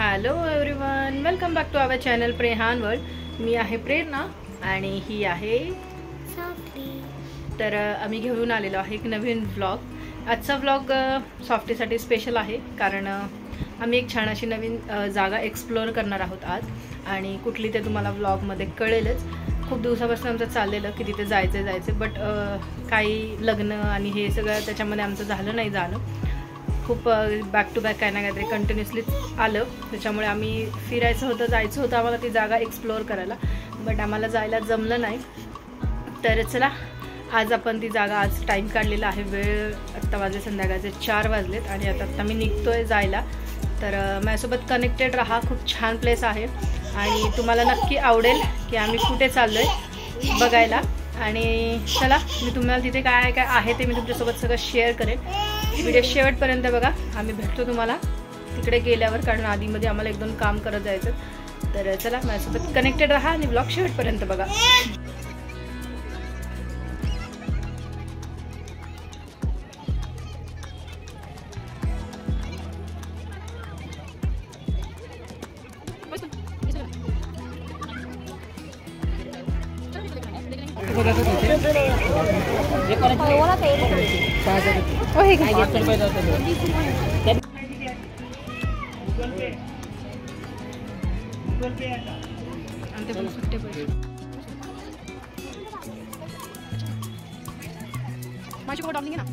Hello everyone, welcome back to our channel Prehan World. मी आहे प्रेरणा आणि ही आहे सॉफ्टी। तर आम्ही घेऊन आलेलो आहे एक नवीन व्लॉग। आजचा व्लॉग सॉफ्टीसाठी स्पेशल आहे कारण आम्ही एक छान अशी नवीन जागा एक्सप्लोअर करणार आहोत आज, आणि कुठली ते तुम्हाला व्लॉगमध्ये कळेलच। खूप दिवसापासून आमचं चाललेलं की तिथे जायचं बट काही लग्न आणि हे सगळं त्याच्यामध्ये आमचं झालं नाही जाणं। खूप बॅक टू बॅक काही ना काहीतरी कंटिन्युअसली आलं, त्याच्यामुळे आम्ही फिरायचं होतं, जायचं होतं आम्हाला ती जागा एक्सप्लोअर करायला, बट आम्हाला जायला जमलं नाही। तर चला आज आपण ती जागा, आज टाईम काढलेला आहे, वेळ आत्ता वाजले संध्याकाळचे 4 वाजलेत आणि आता मी निघतोय जायला। तर माझ्यासोबत कनेक्टेड राहा, खूप छान प्लेस आहे आणि तुम्हाला नक्की आवडेल की आम्ही कुठे चाललो आहे बघायला। आणि चला मी तुम्हाला तिथे काय काय आहे ते मी तुमच्यासोबत सगळं शेअर करेन। व्हिडिओ शेवटपर्यंत बघा, आम्ही भेटतो तुम्हाला तिकडे गेल्यावर, कारण आधीमध्ये आम्हाला 1-2 काम करत जायचं। तर चला माझ्यासोबत कनेक्टेड राहा आणि ब्लॉग शेवटपर्यंत बघा। माझी कोड ऑनलाइन है ना?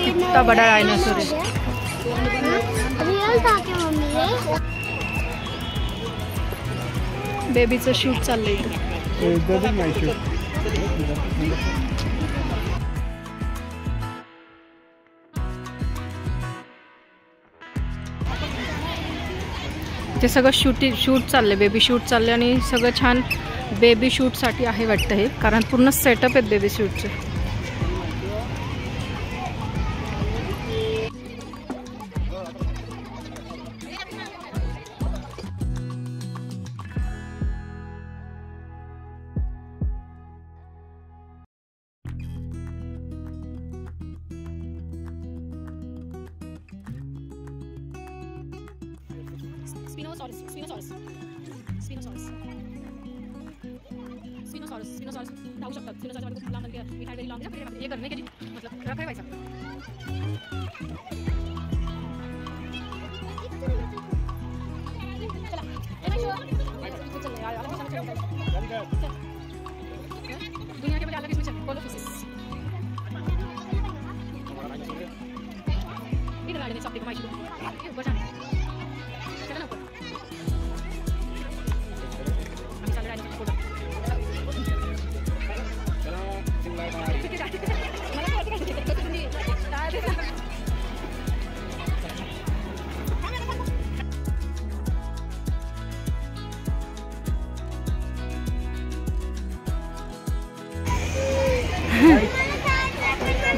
कितना बड़ा डायनासोर है। रियल था क्या मम्मी? बेबीचं शूट चाललंय इथे। ते सगळं शूट चाललंय, बेबी शूट चाललंय आणि सगळं छान बेबी शूटसाठी आहे वाटतं हे, कारण पूर्ण सेटअप आहेत बेबी शूटचे। स्पिनोसॉरस धावू शकतात। स्पिनोसॉरस लांब मिठाई वेरी लॉन्ग है, ये करने के लिए मतलब रखे वैसा। दुनिया के बड़े अलग इसमें चल बोलो फिजिक्स इधर आ लेने सब देखो माइशू ऊपर जाना चलो ना ऊपर। हम चल रहे हैं फोटो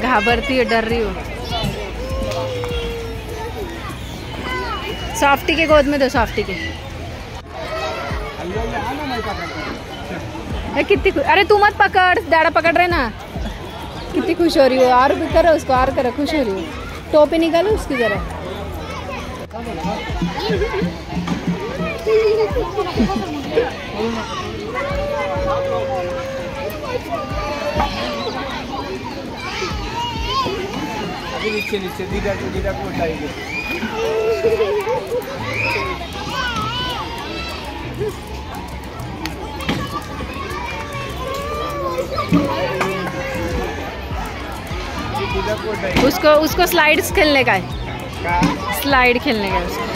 घाबरती है, डर रही हो। सॉफ्टी के गोद में दो, सॉफ्टी के। कितनी अरे तू मत पकड़, दादा पकड़ रहे ना। कितनी खुश हो रही हो, और भी करो उसको, और करो, खुश हो रही हो। टोपी निकालो उसकी जरा। नीचे दीदा को उठाएंगे। उसको स्लाइड्स खेलने का है, स्लाइड खेलने का है उसको।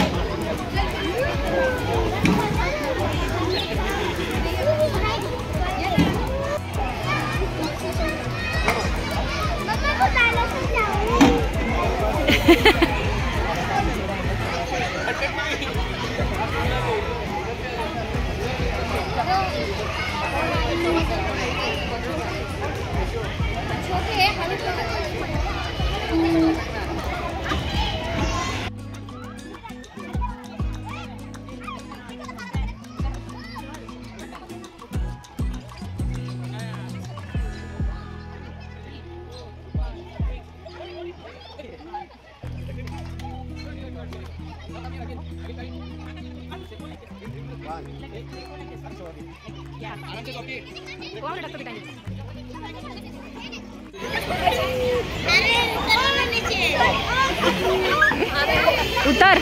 उतर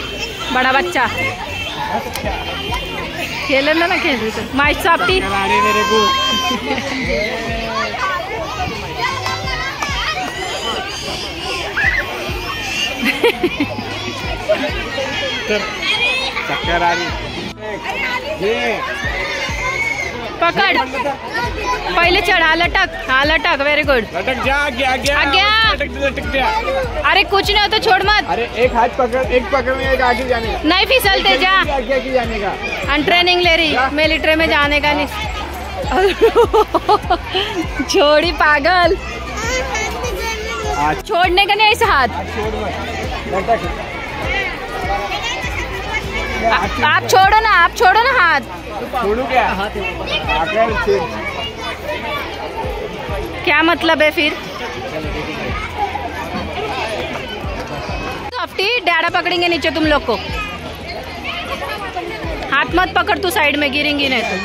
बड़ा बच्चा खेल ना खेल माई साफ्टी चक्कर आ रही पकड़ पहले चढ़ा लटक। हाँ लटक वेरी गुड लटक जा आगे लटक जा। अरे कुछ नहीं होता छोड़ मत। अरे एक हाथ पकड़ एक पकड़ में एक आगे जाने का नहीं फिसलते जा आगे जाने का। अन ट्रेनिंग ले रही मिलिट्री में जाने का नहीं। छोड़ी पागल छोड़ने का नहीं ऐसा हाथ आप छोड़ो ना हाथ। छोड़ू क्या क्या मतलब है फिर। सॉफ्टी डैडा पकड़ेंगे नीचे तुम लोग को। हाथ मत पकड़ तू साइड में गिरेंगी नहीं तो।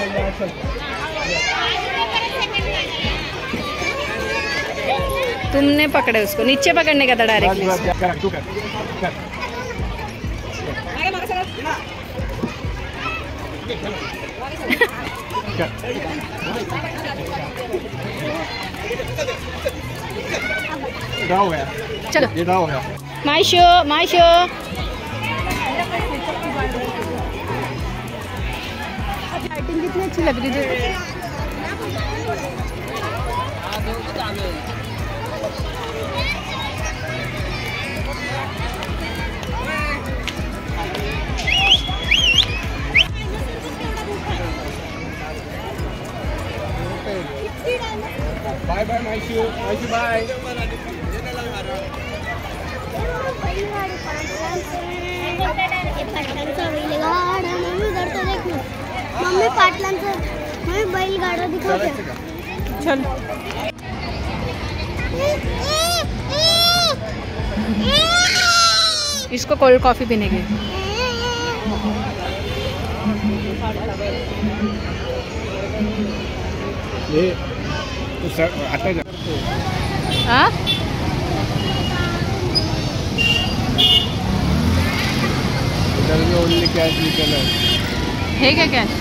तुमने पकड़े उसको नीचे पकड़ने का था डायरेक्टली। चलो ये हो गया माई शो लाइटिंग कितनी अच्छी लग रही है। बाय बाय मायशू बाय। मम्मी पाटलांचं मम्मी बैलगाडा दिखवते। चल इसको कोल्ड कॉफी पीने की। ये आता जा। हाँ इधर भी ओनली कैश निकल है क्या कैश।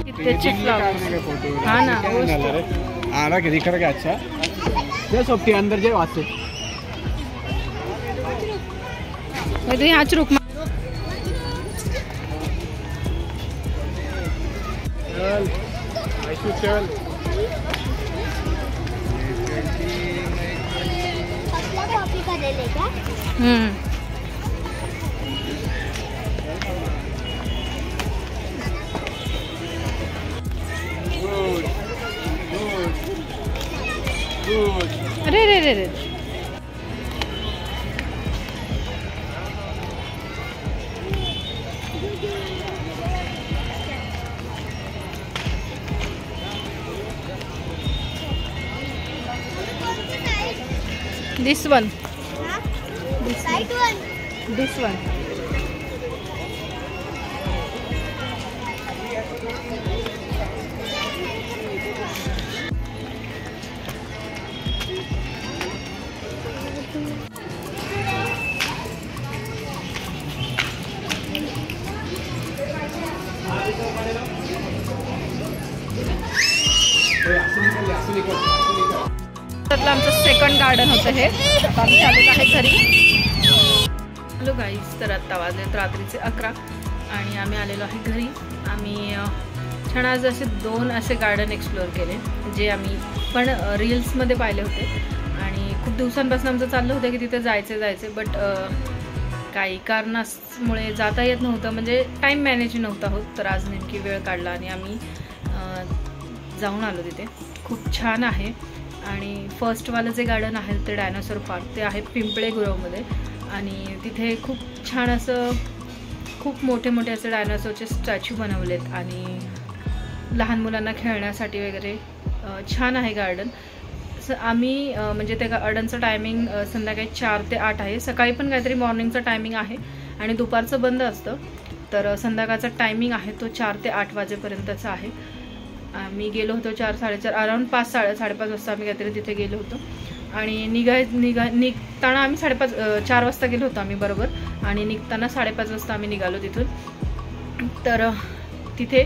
कितने अच्छे फ्लावर्स। हाँ ना आ रहा दिख रहा अच्छा जय सोफ्टी अंदर जाए वहाँ से। मैं तो यहाँ रुक चल आयशु चल। कॉफी का ले ले क्या। अरे रे रे रे This one. Right one. This one. त्यातलं आमचं सेकंड गार्डन होतं हे. आता आम्ही चालत आहे घरी. हॅलो गाईज, तर आत्ता वाजलेत रात्रीचे 11 आणि आम्ही आलेलो आहे घरी. आम्ही छान आज असे 2 असे गार्डन एक्सप्लोअर केले जे आम्ही पण रील्समध्ये पाहिले होते आणि खूप दिवसांपासून आमचं चाललं होतं की तिथे जायचे बट काही कारणामुळे जाता येत नव्हतं, म्हणजे टाईम मॅनेज नव्हता होत. तर आज नेमकी वेळ काढला आणि आम्ही जाऊन आलो तिथे. खूप छान आहे. आणि फर्स्टवालं जे गार्डन आहे ते डायनासोर पार्क, ते आहे पिंपळे गुरवमध्ये आणि तिथे खूप छान असं खूप मोठे मोठे असे डायनासोरचे स्टॅच्यू बनवलेत आणि लहान मुलांना खेळण्यासाठी वगैरे छान आहे गार्डन. आम्ही म्हणजे त्या गार्डनचं टायमिंग संध्याकाळी 4 ते 8 आहे. सकाळी पण काहीतरी मॉर्निंगचं टायमिंग आहे आणि दुपारचं बंद असतं. तर संध्याकाळचा टायमिंग आहे तो 4 ते 8 वाजेपर्यंतचा आहे. आम्ही गेलो होतो 4-4:30 अराउंड 5-5:30 वाजता आम्ही काहीतरी तिथे गेलो होतो. आणि निघताना आम्ही 4 वाजता गेलो होतो आम्ही बरोबर. आणि निघताना 5:30 वाजता आम्ही निघालो तिथून. तर तिथे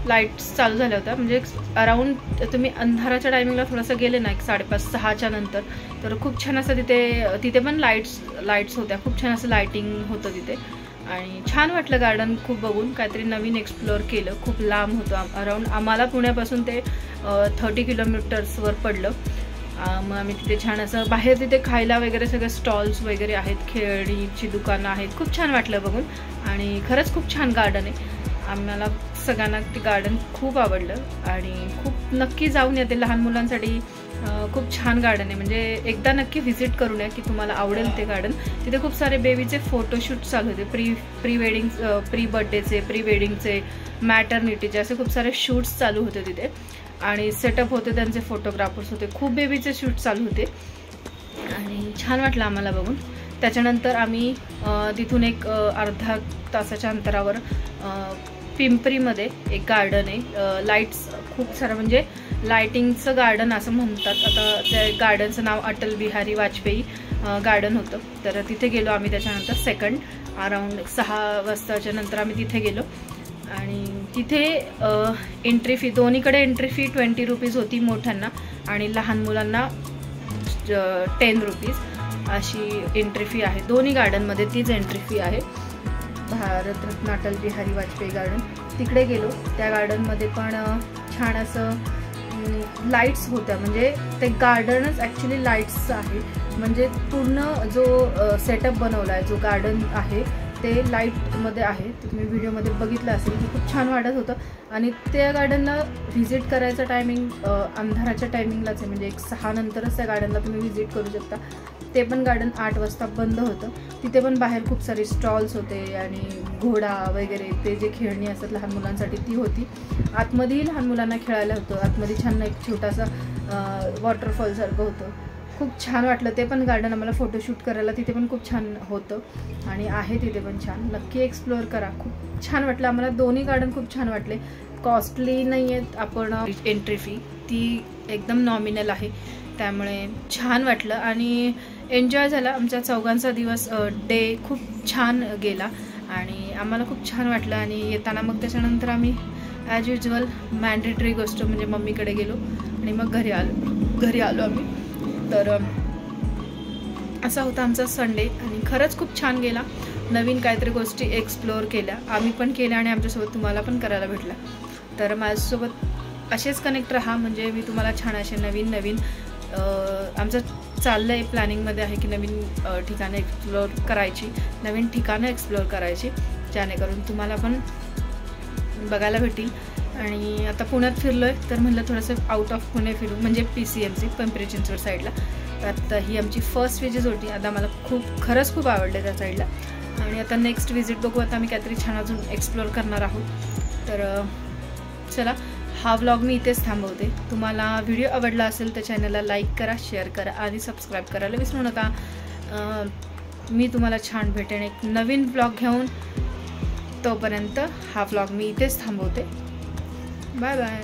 लाईट्स चालू झाल्या होत्या. म्हणजे अराउंड तुम्ही अंधाराच्या टायमिंगला थोडंसं गेले ना 5:30-6च्या नंतर तर खूप छान असं तिथे पण लाईट्स होत्या. खूप छान असं लाईटिंग होतं तिथे. आणि छान वाटलं गार्डन खूप बघून. काहीतरी नवीन एक्सप्लोअर केलं. खूप लांब होतं. अराउंड आम्हाला पुण्यापासून ते 30 किलोमीटर्सवर पडलं. मग आम्ही तिथे छान असं बाहेर तिथे खायला वगैरे सगळे स्टॉल्स वगैरे आहेत. खेळणीची दुकानं आहेत. खूप छान वाटलं बघून. आणि खरंच खूप छान गार्डन आहे. आम्हाला सगळ्यांना ते गार्डन खूप आवडलं आणि खूप नक्की जाऊन येते. लहान मुलांसाठी खूप छान गार्डन आहे. म्हणजे एकदा नक्की व्हिजिट करून या की तुम्हाला आवडेल ते गार्डन. तिथे खूप सारे बेबीचे फोटोशूट चालू होते. प्री वेडिंग, प्री बर्थडेचे, प्री वेडिंगचे, मॅटर्निटीचे असे खूप सारे शूट्स चालू होते तिथे. आणि सेटअप होते त्यांचे, फोटोग्राफर्स होते. खूप बेबीचे शूट चालू होते आणि छान वाटलं आम्हाला बघून. त्याच्यानंतर आम्ही तिथून एक अर्धा तासाच्या अंतरावर पिंपरीमध्ये एक गार्डन आहे. लाईट्स खूप सारं म्हणजे लायटिंगचं गार्डन असं म्हणतात. आता त्या गार्डनचं नाव अटल बिहारी वाजपेयी गार्डन होतं. तर तिथे गेलो आम्ही. त्याच्यानंतर सेकंड अराउंड 6 वाजताच्या नंतर आम्ही तिथे गेलो. आणि तिथे एंट्री फी दोन्हीकडे एंट्री फी 20 रुपीज होती मोठ्यांना आणि लहान मुलांना 10 रुपीज अशी एंट्री फी आहे. दोन्ही गार्डनमध्ये तीच एंट्री फी आहे. भारतरत्न अटल बिहारी वाजपेयी गार्डन तिकडे गेलो. त्या गार्डनमध्ये पण छान असं लाईट्स होत्या. म्हणजे ते गार्डनच ॲक्च्युली लाईट्सचं आहे. म्हणजे पूर्ण जो सेटअप बनवला आहे, जो गार्डन आहे ते लाईटमध्ये आहे. तुम्ही व्हिडिओमध्ये बघितलं असेल की खूप छान वाटत होतं. आणि त्या गार्डनला व्हिजिट करायचं टायमिंग अंधाराच्या टायमिंगलाच आहे. म्हणजे 6 नंतरच त्या गार्डनला तुम्ही व्हिजिट करू शकता. ते पण गार्डन 8 वाजता बंद होतं. तिथे पण बाहेर खूप सारे स्टॉल्स होते आणि घोडा वगैरे ते जे खेळणी असतात लहान मुलांसाठी ती होती. आतमध्येही लहान मुलांना खेळायला होतं. आतमध्ये छान एक छोटासा वॉटरफॉलसारखं होतं. खूप छान वाटलं ते पण गार्डन आम्हाला. फोटोशूट करायला तिथे पण खूप छान होतं आणि आहे तिथे पण छान. नक्की एक्सप्लोअर करा. खूप छान वाटलं आम्हाला. दोन्ही गार्डन खूप छान वाटले. कॉस्टली नाही आहेत. आपण एंट्री फी ती एकदम नॉमिनल आहे. त्यामुळे छान वाटलं आणि एन्जॉय झाला. आमच्या चौघांचा दिवस डे खूप छान गेला आणि आम्हाला खूप छान वाटलं. आणि येताना मग त्याच्यानंतर आम्ही ॲज युजल मॅन्डेटरी गोष्ट म्हणजे मम्मीकडे गेलो आणि मग घरी आलो आम्ही. तर असा होता आमचा संडे आणि खरंच खूप छान गेला. नवीन काहीतरी गोष्टी एक्सप्लोअर केल्या आम्ही पण केल्या आणि आमच्यासोबत तुम्हाला पण करायला भेटला. तर माझ्यासोबत असेच कनेक्ट राहा. म्हणजे मी तुम्हाला छान असे नवीन आमचं चाललं आहे, प्लॅनिंगमध्ये आहे की नवीन ठिकाणं एक्सप्लोअर करायची, नवीन ठिकाणं एक्सप्लोअर करायची, जेणेकरून तुम्हाला पण बघायला भेटेल. आणि आता पुण्यात फिरलो आहे तर म्हटलं थोडंसं आउट ऑफ पुणे फिरू. म्हणजे PCMC पिंपरी चिंचवड साईडला. आता ही आमची फर्स्ट विजिट होती. आता मला खरंच खूप आवडले त्या साईडला. आणि आता नेक्स्ट विजिट बघू. आता आम्ही काहीतरी छान अजून एक्सप्लोअर करणार आहोत. तर चला हा व्लॉग मी इथेच थांबवते. तुम्हाला व्हिडिओ आवडला असेल तर चॅनलला लाईक करा, शेअर करा आणि सबस्क्राईब करायला विसरू नका. मी तुम्हाला छान भेटेन एक नवीन व्लॉग घेऊन. तोपर्यंत हा व्लॉग मी इथेच थांबवते. Bye bye.